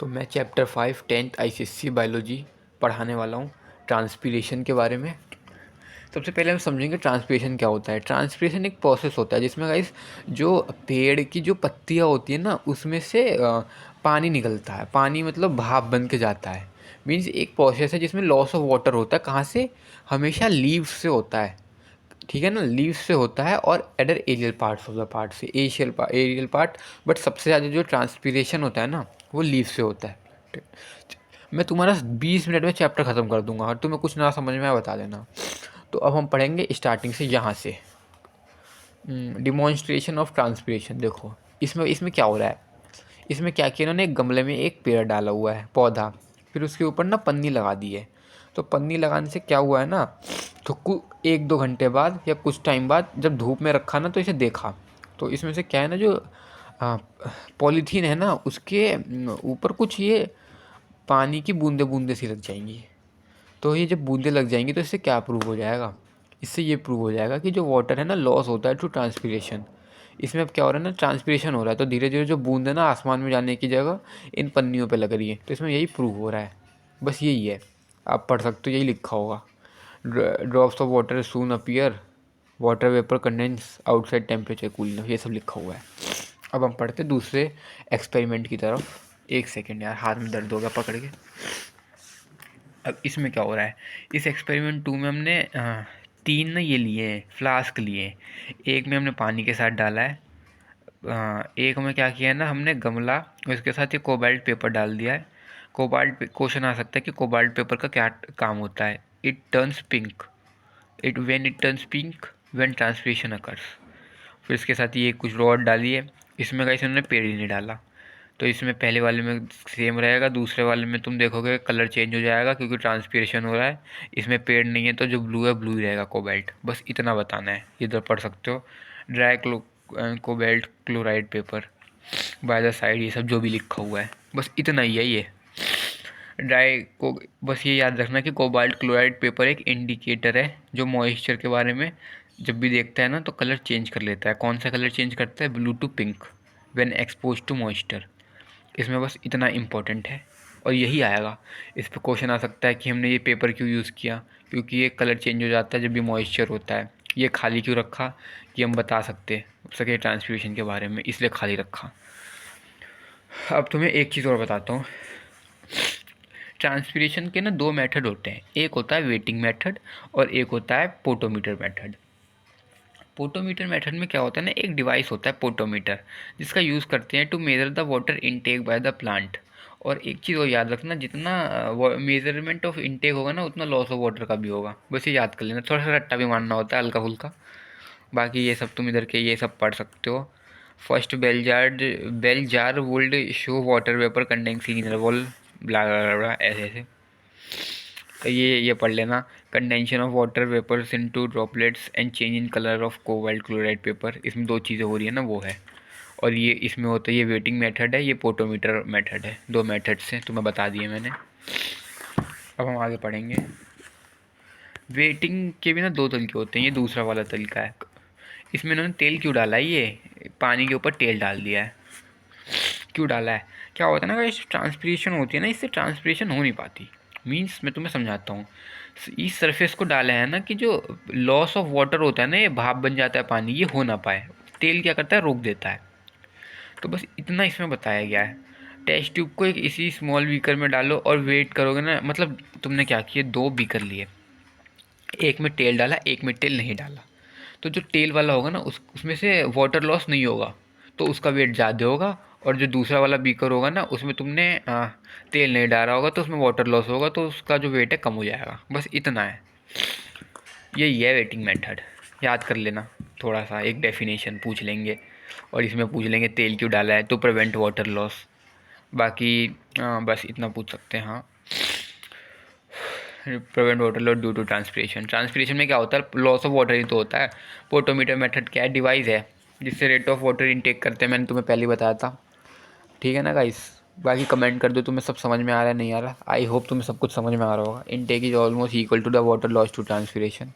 तो मैं chapter 5 10th ICSC biology पढ़ाने वाला हूँ ट्रांसपीरेशन के बारे में। सबसे पहले हम समझेंगे ट्रांसपीरेशन क्या होता है। ट्रांसपीरेशन एक प्रोसेस होता है जिसमें गाइस जो पेड़ की जो पत्तियाँ होती है ना उसमें से पानी निकलता है। पानी मतलब भाप बन के जाता है। मीन्स एक प्रोसेस है जिसमें लॉस ऑफ वाटर होता है। कहाँ से? हमेशा लीव्स से होता है, ठीक है ना। लीव्स से होता है और एडर aerial parts of the part से, एरियल पार्ट। बट सबसे ज़्यादा जो ट्रांसपीरेशन होता है ना वो लीव से होता है। मैं तुम्हारा 20 मिनट में चैप्टर ख़त्म कर दूंगा और तुम्हें कुछ ना समझ में आया बता देना। तो अब हम पढ़ेंगे स्टार्टिंग से यहाँ से। Demonstration of transpiration. देखो इसमें इसमें क्या हो रहा है। इसमें क्या किया इन्होंने, एक गमले में एक पेड़ डाला हुआ है, पौधा। फिर उसके ऊपर ना पन्नी लगा दी है। तो पन्नी लगाने से क्या हुआ है ना, तो 1-2 घंटे बाद या कुछ टाइम बाद जब धूप में रखा ना तो इसे देखा, तो इसमें से क्या है ना, जो पॉलीथीन है ना उसके ऊपर कुछ ये पानी की बूंदे बूंदे सी लग जाएंगी। तो ये जब बूंदे लग जाएंगी तो इससे क्या प्रूव हो जाएगा, इससे ये प्रूव हो जाएगा कि जो वाटर है ना लॉस होता है थ्रू ट्रांसपीरेशन। इसमें अब क्या हो रहा है ना, ट्रांसपीरेशन हो रहा है तो धीरे धीरे जो बूंद है ना आसमान में जाने की जगह इन पन्नियों पे लग रही है। तो इसमें यही प्रूव हो रहा है, बस यही है। आप पढ़ सकते हो, यही लिखा होगा। Drops of water soon appear, water vapour condense outside temperature cooling, ये सब लिखा हुआ है। अब हम पढ़ते दूसरे एक्सपेरिमेंट की तरफ। एक सेकेंड यार, हाथ में दर्द हो गया पकड़ के। अब इसमें क्या हो रहा है, इस एक्सपेरिमेंट 2 में हमने 3 ना ये लिए हैं, फ्लास्क लिए हैं। एक में हमने पानी के साथ डाला है, एक में क्या किया है ना हमने गमला, उसके साथ ये कोबाल्ट पेपर डाल दिया है। कोबाल्ट क्वेश्चन आ सकता है कि कोबाल्ट पेपर का क्या काम होता है। It turns pink, it turns pink when transpiration occurs. फिर इसके साथ ये कुछ रॉड डाली है। इसमें गाइस उन्होंने पेड़ ही नहीं डाला। तो इसमें पहले वाले में सेम रहेगा, दूसरे वाले में तुम देखोगे कलर चेंज हो जाएगा क्योंकि ट्रांसपीरेशन हो रहा है। इसमें पेड़ नहीं है तो जो ब्लू है ब्लू ही रहेगा, कोबाल्ट। बस इतना बताना है, इधर पढ़ सकते हो। Dry cobalt chloride paper by the side, ये सब जो भी लिखा हुआ है बस इतना ही है ये। ड्राई को बस ये याद रखना कि कोबाल्ट क्लोराइड पेपर एक इंडिकेटर है जो मॉइस्चर के बारे में जब भी देखता है ना तो कलर चेंज कर लेता है। कौन सा कलर चेंज करता है? Blue to pink when expose to moisture. इसमें बस इतना इम्पोर्टेंट है और यही आएगा। इस पर क्वेश्चन आ सकता है कि हमने ये पेपर क्यों यूज़ किया, क्योंकि ये कलर चेंज हो जाता है जब भी मॉइस्चर होता है। ये खाली क्यों रखा कि हम बता सके ट्रांसपीरेशन के बारे में, इसलिए खाली रखा। अब तुम्हें एक चीज़ और बताता हूँ। ट्रांसपीरेशन के ना 2 मेथड होते हैं, एक होता है वेटिंग मेथड और एक होता है पोटोमीटर मेथड। पोटोमीटर मेथड में क्या होता है ना, एक डिवाइस होता है पोटोमीटर जिसका यूज़ करते हैं to measure the water intake by the plant. और एक चीज़ और याद रखना, जितना मेजरमेंट ऑफ इनटेक होगा ना उतना लॉस ऑफ वाटर का भी होगा। बस ये याद कर लेना, थोड़ा सा रट्टा भी मारना होता है हल्का फुल्का। बाकी ये सब तुम इधर के ये सब पढ़ सकते हो। First bell jar would show water vapour condensing in wall, blah blah blah, ऐसे ऐसे। तो ये पढ़ लेना। Condensation of water vapours into droplets and change in colour of cobalt chloride paper, इसमें 2 चीज़ें हो रही है ना वो है। और ये इसमें होता है, ये वेटिंग मेथड है, ये पोटोमीटर मेथड है। 2 मेथड्स हैं, तुम्हें बता दिए मैंने। अब हम आगे पढ़ेंगे। वेटिंग के भी ना 2 तरीके होते हैं, ये दूसरा वाला तरीका है। इसमें इन्होंने तेल क्यों डाला है, ये पानी के ऊपर तेल डाल दिया है। क्यों डाला है? क्या होता है ना, इस ट्रांसपीरेशन होती है ना, इससे ट्रांसपीरेशन हो नहीं पाती। मीन्स मैं तुम्हें समझाता हूँ। इस सरफेस को डाला है ना कि जो लॉस ऑफ वाटर होता है ना, ये भाप बन जाता है पानी, ये हो ना पाए। तेल क्या करता है, रोक देता है। तो बस इतना इसमें बताया गया है। टेस्ट ट्यूब को एक इसी स्मॉल बीकर में डालो और वेट करोगे ना, मतलब तुमने क्या किया, 2 बीकर लिए, एक में तेल डाला एक में तेल नहीं डाला। तो जो तेल वाला होगा ना उसमें से वाटर लॉस नहीं होगा, तो उसका वेट ज़्यादा होगा। और जो दूसरा वाला बीकर होगा ना उसमें तुमने तेल नहीं डाला होगा तो उसमें वाटर लॉस होगा, तो उसका जो वेट है कम हो जाएगा। बस इतना है, यही है वेटिंग मेथड। याद कर लेना, थोड़ा सा एक डेफिनेशन पूछ लेंगे और इसमें पूछ लेंगे तेल क्यों डाला है, तो प्रिवेंट वाटर लॉस। बाकी बस इतना पूछ सकते हैं। हाँ, prevent water loss due to transpiration. Transpiration में क्या होता है, लॉस ऑफ वाटर ही तो होता है। पोटोमीटर मेथड क्या है, डिवाइस है जिससे रेट ऑफ वाटर इनटेक करते हैं, मैंने तुम्हें पहले ही बताया था। ठीक है ना गाइस। बाकी कमेंट कर दो तुम्हें सब समझ में आ रहा है नहीं आ रहा। आई होप तुम्हें सब कुछ समझ में आ रहा होगा। Intake is almost equal to the water loss to transpiration.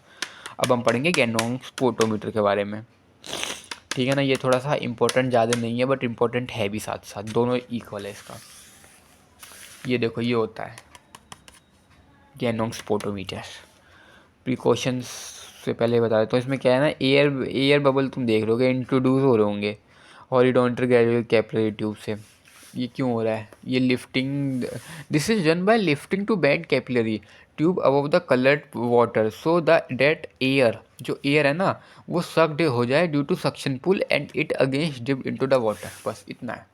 अब हम पढ़ेंगे गैनोंग्स पोटोमीटर के बारे में। ठीक है ना, ये थोड़ा सा इंपॉर्टेंट ज़्यादा नहीं है बट इंपॉर्टेंट है भी, साथ साथ दोनों इक्वल है इसका। ये देखो ये होता है गैनोंग स्पोटोमीटर। प्रिकॉशंस से पहले बता दें तो इसमें क्या है ना, एयर बबल तुम देख रहे हो इंट्रोड्यूस हो रहे होंगे हॉरिजॉन्टल ग्रेजुअल कैपिलरी ट्यूब से। ये क्यों हो रहा है, ये lifting, this is done by lifting to bend capillary tube above the coloured water so the date air, जो एयर है ना वो सक्ड हो जाए due to suction pull and it against dip into the water. बस इतना है।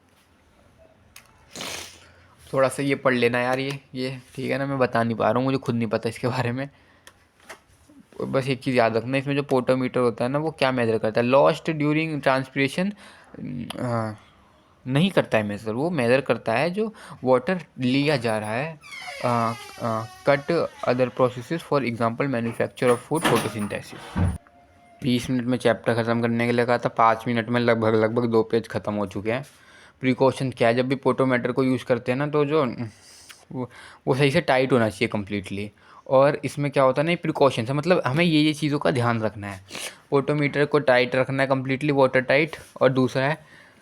थोड़ा सा ये पढ़ लेना यार, ये ठीक है ना, मैं बता नहीं पा रहा हूँ, मुझे खुद नहीं पता इसके बारे में। बस एक चीज़ याद रखना, इसमें जो पोटोमीटर होता है ना वो क्या मेजर करता है, लॉस्ट ड्यूरिंग ट्रांसपिरेशन नहीं करता है मेजर, वो मेजर करता है जो वाटर लिया जा रहा है cut other processes for example manufacture of food photosynthesis. 20 minute में चैप्टर ख़त्म करने के लिए कहा था, 5 मिनट में लगभग 2 पेज ख़त्म हो चुके हैं। प्रिकॉशन क्या है, जब भी पोटोमीटर को यूज़ करते हैं ना तो जो वो सही से टाइट होना चाहिए कम्प्लीटली। और इसमें क्या होता है ना, ये प्रिकॉशन है, मतलब हमें ये चीज़ों का ध्यान रखना है। पोटोमीटर को टाइट रखना है कम्प्लीटली वाटर टाइट। और दूसरा है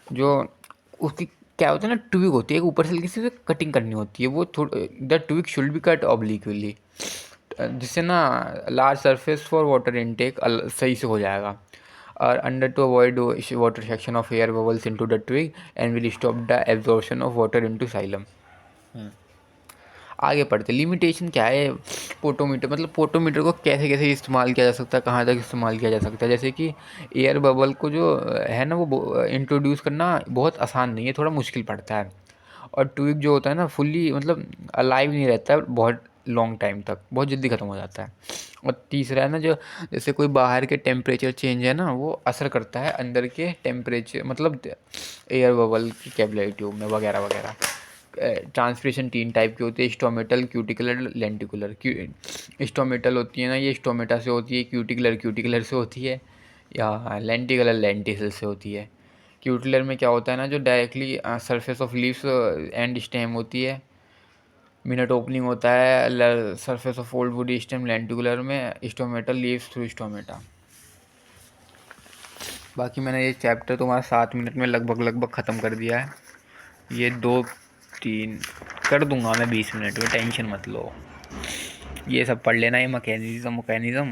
जो उसकी क्या होता है ना, ट्विग होती है, ऊपर से हल्की सी कटिंग करनी होती है, वो the twig should be cut obliquely, जिससे ना large surface for water intake सही से हो जाएगा। और under to avoid water section of air bubbles into the twig and will stop the absorption of water into xylem. आगे पढ़ते, limitation क्या है पोटोमीटर, मतलब पोटोमीटर को कैसे कैसे इस्तेमाल किया जा सकता है, कहाँ तक इस्तेमाल किया जा सकता है। जैसे कि एयर बबल को जो है ना वो इंट्रोड्यूस करना बहुत आसान नहीं है, थोड़ा मुश्किल पड़ता है। और ट्विग जो होता है ना फुल्ली मतलब अलाइव नहीं रहता है बहुत लॉन्ग टाइम तक, बहुत जल्दी ख़त्म हो जाता है। और तीसरा है ना, जो जैसे कोई बाहर के टेम्परेचर चेंज है ना वो असर करता है अंदर के टेम्परेचर, मतलब एयर बबल की कैपिलरी ट्यूब में वगैरह वगैरह। ट्रांसपिरेशन 3 टाइप की होती है, स्टोमेटल, क्यूटिकुलर, लेंटिकुलर। स्टोमेटल होती है ना ये स्टोमेटा से होती है, क्यूटिकुलर से होती है, या लेंटिकुलर लेंटिसल से होती है। क्यूटिकुलर में क्या होता है ना, जो directly surface of leaves and stem होती है। मिनट ओपनिंग होता है surface of old would stem. Lenticular में स्टोमेटल लीव्स थ्रू स्टोमेटा। बाकी मैंने ये चैप्टर तुम्हारा 7 मिनट में लगभग ख़त्म कर दिया है। ये 2-3 कर दूंगा मैं 20 मिनट में, टेंशन मत लो। ये सब पढ़ लेना, ये मैकेनिज़्म